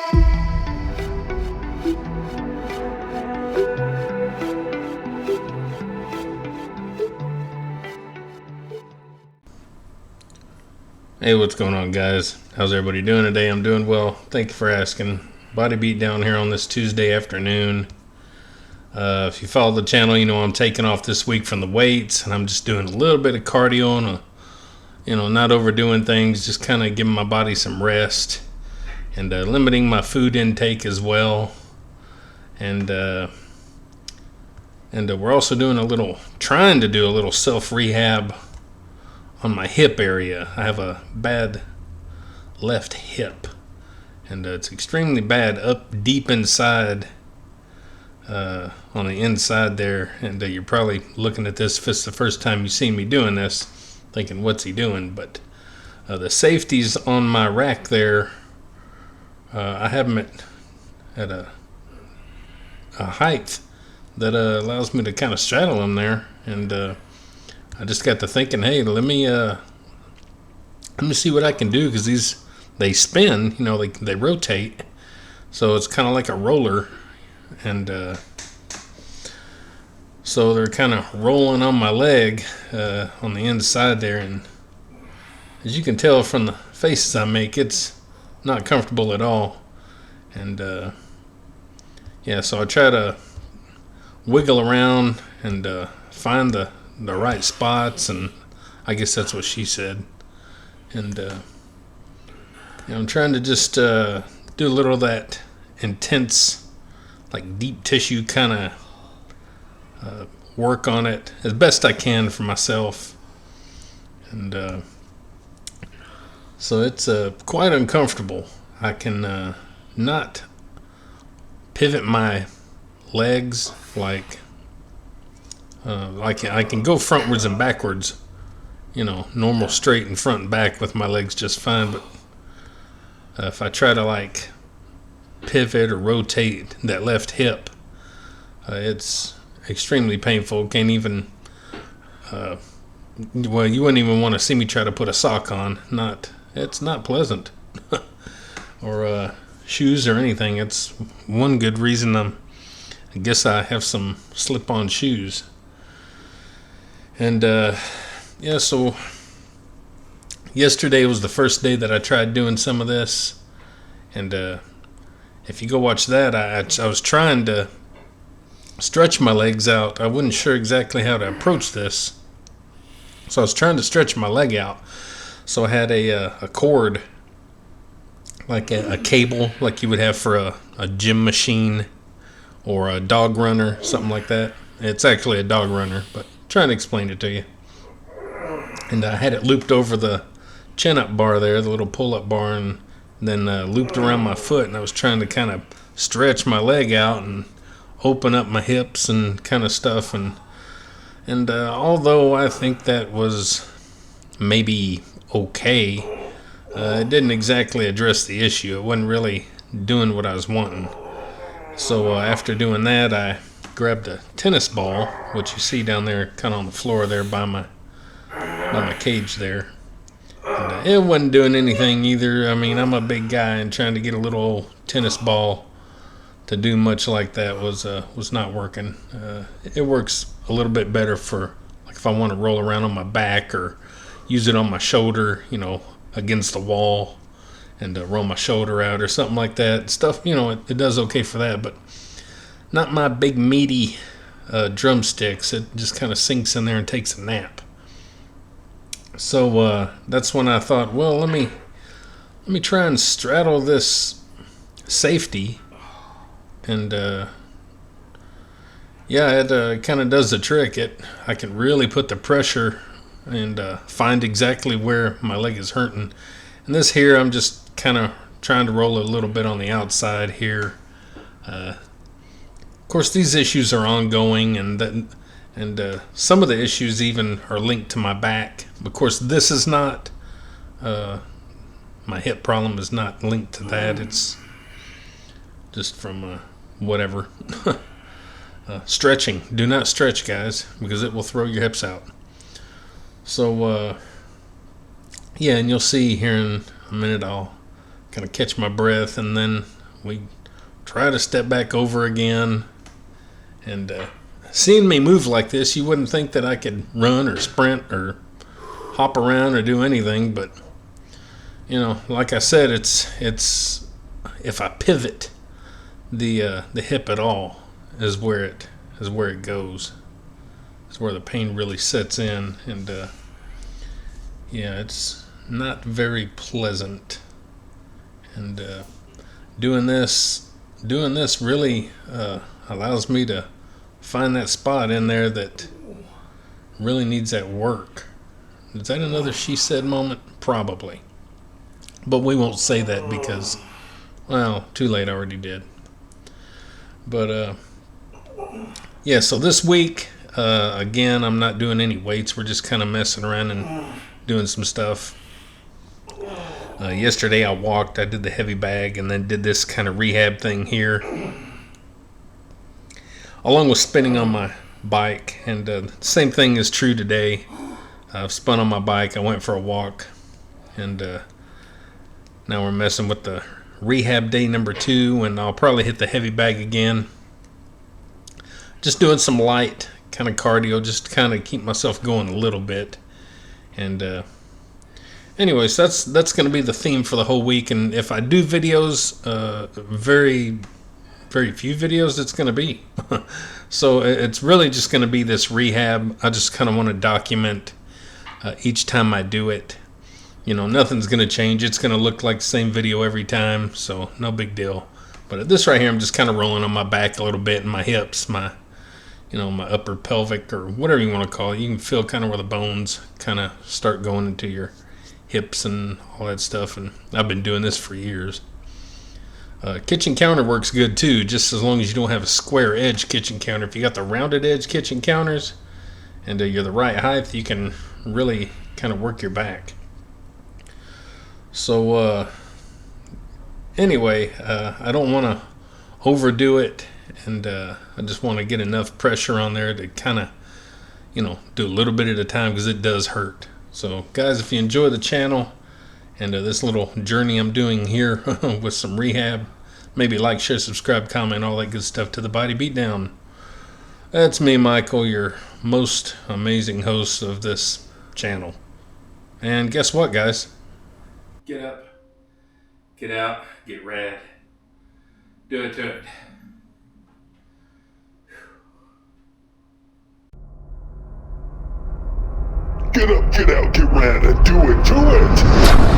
Hey, what's going on, guys? How's everybody doing today? I'm doing well. Thank you for asking. Body beat down here on this Tuesday afternoon. If you follow the channel, you know I'm taking off this week from the weights, and I'm just doing a little bit of cardio and not overdoing things, just kind of giving my body some rest and limiting my food intake as well. And we're also trying to do a little self rehab on my hip area. I have a bad left hip, and it's extremely bad up deep inside, on the inside there. And you're probably looking at this if it's the first time you see me doing this, thinking, what's he doing? But the safeties on my rack there, I have them at a height that allows me to kind of straddle them there. And I just got to thinking, hey, let me see what I can do, because they spin, they rotate, so it's kind of like a roller, and so they're kind of rolling on my leg on the inside there, and as you can tell from the faces I make, it's not comfortable at all. And so I try to wiggle around and find the right spots, and I guess that's what she said. And I'm trying to just do a little of that intense, like deep tissue kind of work on it as best I can for myself. And so it's quite uncomfortable. I can not pivot my legs like I can go frontwards and backwards, normal straight and front and back with my legs just fine. But if I try to like pivot or rotate that left hip, it's extremely painful. Can't even, you wouldn't even want to see me try to put a sock on. It's not pleasant, or shoes or anything. It's one good reason I guess I have some slip-on shoes. And so yesterday was the first day that I tried doing some of this. And if you go watch that, I was trying to stretch my legs out. I wasn't sure exactly how to approach this, so I was trying to stretch my leg out. So I had a cord, like a cable, like you would have for a gym machine or a dog runner, something like that. It's actually a dog runner, but trying to explain it to you. And I had it looped over the chin-up bar there, the little pull-up bar, and then looped around my foot. And I was trying to kind of stretch my leg out and open up my hips and kind of stuff. And although I think that was maybe okay, it didn't exactly address the issue. It wasn't really doing what I was wanting. So after doing that, I grabbed a tennis ball, which you see down there kind of on the floor there by my cage there. And it wasn't doing anything either. I mean, I'm a big guy, and trying to get a little old tennis ball to do much like that was not working. It works a little bit better for like if I want to roll around on my back or use it on my shoulder, against the wall, and roll my shoulder out or something like that. Stuff, it does okay for that, but not my big meaty drumsticks. It just kind of sinks in there and takes a nap. So that's when I thought, well, let me try and straddle this safety. And it kind of does the trick. I can really put the pressure and find exactly where my leg is hurting. And this here, I'm just kind of trying to roll a little bit on the outside here. Of course, these issues are ongoing, and some of the issues even are linked to my back. Of course, this is not, my hip problem is not linked to that. It's just from whatever. Stretching. Do not stretch, guys, because it will throw your hips out. So, and you'll see here in a minute I'll kind of catch my breath, and then we try to step back over again. And seeing me move like this, you wouldn't think that I could run or sprint or hop around or do anything. But, you know, like I said, it's if I pivot the hip at all is where it goes. It's where the pain really sets in. And, yeah, it's not very pleasant. And doing this really allows me to find that spot in there that really needs that work. Is that another she said moment? Probably. But we won't say that because, well, too late, I already did. But, yeah, so this week, again, I'm not doing any weights. We're just kind of messing around and doing some stuff. Yesterday I walked, I did the heavy bag, and then did this kind of rehab thing here, along with spinning on my bike. And the same thing is true today. I've spun on my bike, I went for a walk, and now we're messing with the rehab day number 2, and I'll probably hit the heavy bag again. Just doing some light kind of cardio, just to kind of keep myself going a little bit. And anyways, that's going to be the theme for the whole week. And if I do videos, very, very few videos it's going to be. So it's really just going to be this rehab. I just kind of want to document each time I do it. You know, nothing's going to change. It's going to look like the same video every time, so no big deal. But at this right here, I'm just kind of rolling on my back a little bit, and my hips, my upper pelvic, or whatever you want to call it. You can feel kind of where the bones kind of start going into your hips and all that stuff. And I've been doing this for years. Kitchen counter works good too, just as long as you don't have a square edge kitchen counter. If you got the rounded edge kitchen counters and you're the right height, you can really kind of work your back. So anyway, I don't want to overdo it, and I just want to get enough pressure on there to kind of, you know, do a little bit at a time, because it does hurt. So guys, if you enjoy the channel and this little journey I'm doing here with some rehab, maybe like, share, subscribe, comment, all that good stuff to the Body Beatdown. That's me, Michael, your most amazing host of this channel. And guess what, guys? Get up, get out, get rad. Do it to it. Get up, get out, get rad, and do it to it!